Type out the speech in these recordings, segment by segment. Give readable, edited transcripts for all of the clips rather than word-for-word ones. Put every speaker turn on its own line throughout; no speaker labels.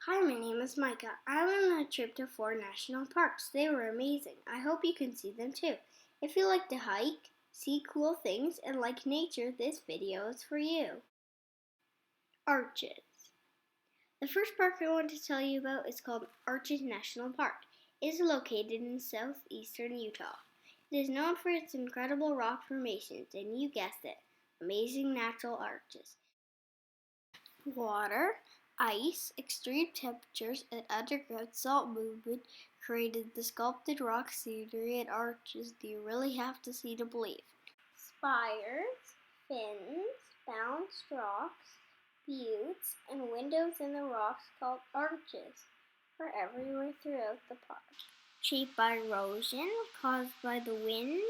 Hi, my name is Mika. I went on a trip to 4 national parks. They were amazing. I hope you can see them too. If you like to hike, see cool things, and like nature, this video is for you. Arches. The first park I want to tell you about is called Arches National Park. It is located in southeastern Utah. It is known for its incredible rock formations, and you guessed it, amazing natural arches. Water, ice, extreme temperatures, and underground salt movement created the sculpted rock scenery and arches that you really have to see to believe. Spires, fins, bounced rocks, buttes, and windows in the rocks called arches are everywhere throughout the park. Shaped by erosion caused by the wind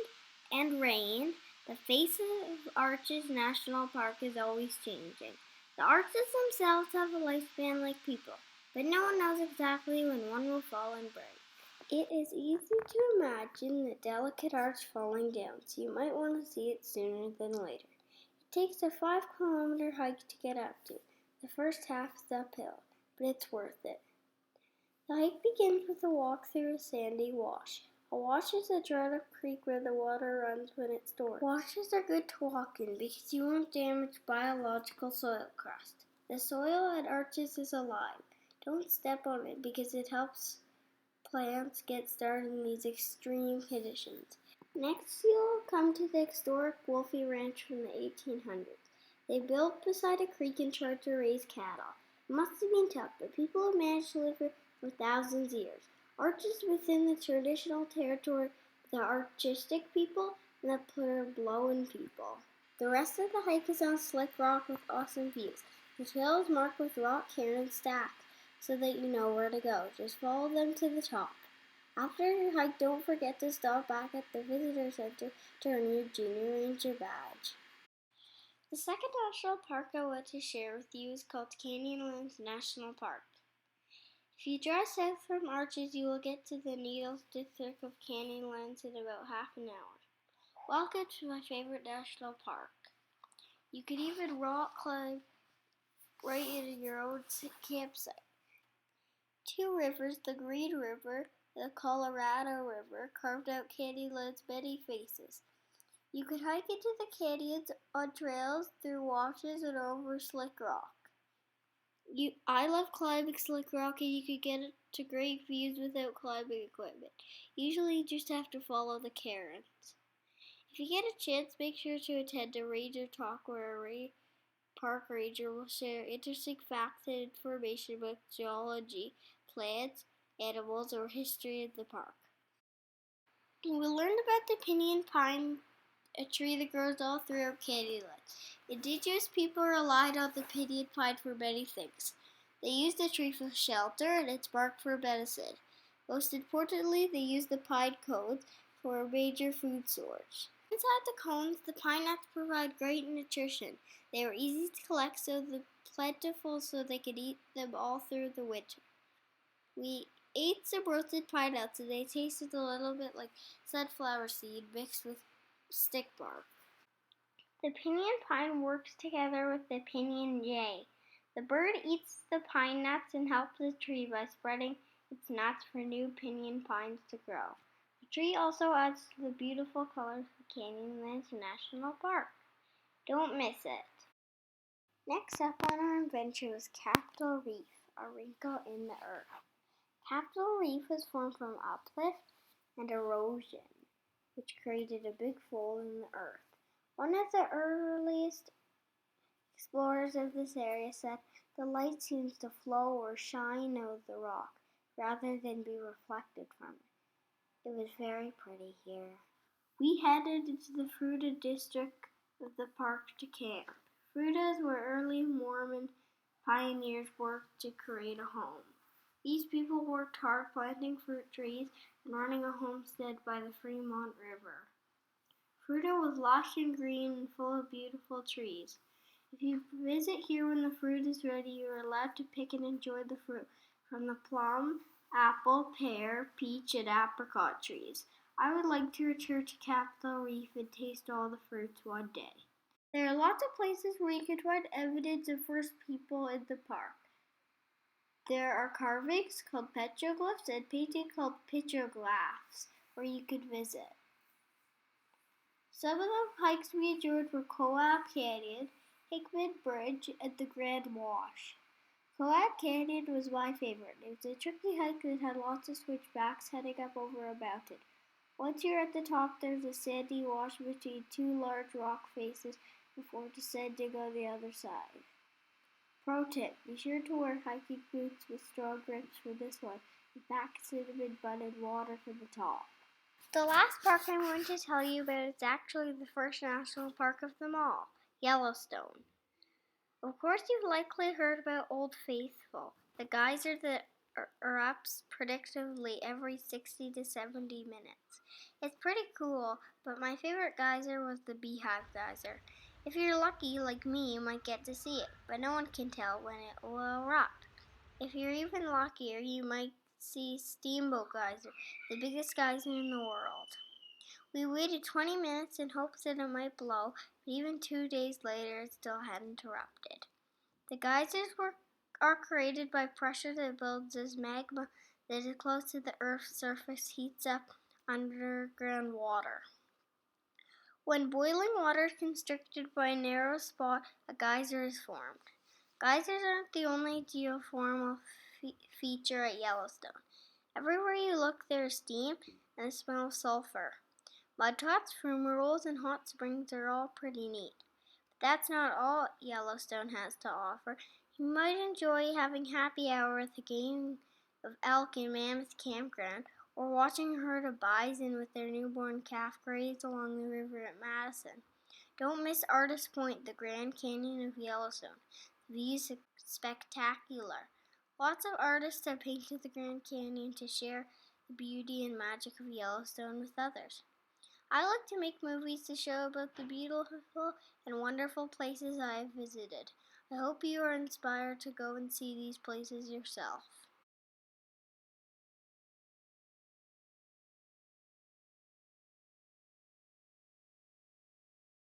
and rain, the face of Arches National Park is always changing. The arches themselves have a lifespan like people, but no one knows exactly when one will fall and break. It is easy to imagine the delicate arch falling down, so you might want to see it sooner than later. It takes a 5-kilometer hike to get up to. The first half is uphill, but it's worth it. The hike begins with a walk through a sandy wash. A wash is a dried up creek where the water runs when it's stored. Washes are good to walk in because you won't damage biological soil crust. The soil at Arches is alive. Don't step on it because it helps plants get started in these extreme conditions. Next, you'll come to the historic Wolfie Ranch from the 1800s. They built beside a creek and tried to raise cattle. It must have been tough, but people have managed to live for thousands of years. Arches within the traditional territory of the artistic people and the Puebloan people. The rest of the hike is on slick rock with awesome views. The trail is marked with rock cairns stacked so that you know where to go. Just follow them to the top. After your hike, don't forget to stop back at the visitor center to earn your junior ranger badge. The second national park I want to share with you is called Canyonlands National Park. If you drive south from Arches, you will get to the Needles district of Canyonlands in about half an hour. Welcome to my favorite national park. You can even rock climb right in your own campsite. 2 rivers, the Green River and the Colorado River, carved out Canyonlands' many faces. You can hike into the canyons on trails, through washes, and over slick rock. I love climbing slick rock, and you can get to great views without climbing equipment. Usually you just have to follow the cairns. If you get a chance, make sure to attend a ranger talk where a park ranger will share interesting facts and information about geology, plants, animals, or history of the park. We learned about the pinyon pine, a tree that grows all throughout Canyonlands. Indigenous people relied on the pinyon pine for many things. They used the tree for shelter and its bark for medicine. Most importantly, they used the pine cones for a major food source. Inside the cones, the pine nuts provide great nutrition. They were easy to collect, plentiful so they could eat them all through the winter. We ate some roasted pine nuts and they tasted a little bit like sunflower seed mixed with stick bark. The pinyon pine works together with the pinyon jay. The bird eats the pine nuts and helps the tree by spreading its nuts for new pinyon pines to grow. The tree also adds to the beautiful colors of Canyonlands National Park. Don't miss it. Next up on our adventure was Capitol Reef, a wrinkle in the earth. Capitol Reef was formed from uplift and erosion, which created a big fold in the earth. One of the earliest explorers of this area said the light seems to flow or shine out of the rock rather than be reflected from it. It was very pretty here. We headed into the Fruita district of the park to camp. Fruitas were early Mormon pioneers worked to create a home. These people worked hard planting fruit trees and running a homestead by the Fremont River. Fruita was lush and green and full of beautiful trees. If you visit here when the fruit is ready, you are allowed to pick and enjoy the fruit from the plum, apple, pear, peach, and apricot trees. I would like to return to Capitol Reef and taste all the fruits one day. There are lots of places where you can find evidence of first people in the park. There are carvings called petroglyphs and painting called petroglyphs where you could visit. Some of the hikes we enjoyed were Coab Canyon, Hickman Bridge, and the Grand Wash. Coab Canyon was my favorite. It was a tricky hike that had lots of switchbacks heading up over a mountain. Once you're at the top, there's a sandy wash between two large rock faces before descending on the other side. Pro tip, be sure to wear hiking boots with strong grips for this one and pack cinnamon bun and water for the top. The last park I'm going to tell you about is actually the first national park of them all, Yellowstone. Of course, you've likely heard about Old Faithful, the geyser that erupts predictably every 60 to 70 minutes. It's pretty cool, but my favorite geyser was the Beehive Geyser. If you're lucky, like me, you might get to see it, but no one can tell when it will erupt. If you're even luckier, you might see Steamboat Geyser, the biggest geyser in the world. We waited 20 minutes in hopes that it might blow, but even 2 days later it still hadn't erupted. The geysers are created by pressure that builds as magma that is close to the Earth's surface heats up underground water. When boiling water is constricted by a narrow spot, a geyser is formed. Geysers aren't the only geothermal feature at Yellowstone. Everywhere you look, there is steam and the smell of sulfur. Mud flats, fumaroles, and hot springs are all pretty neat. But that's not all Yellowstone has to offer. You might enjoy having happy hour at the game of elk in Mammoth Campground, or watching a herd of bison with their newborn calf graze along the river at Madison. Don't miss Artist Point, the Grand Canyon of Yellowstone. The view is spectacular. Lots of artists have painted the Grand Canyon to share the beauty and magic of Yellowstone with others. I like to make movies to show about the beautiful and wonderful places I have visited. I hope you are inspired to go and see these places yourself.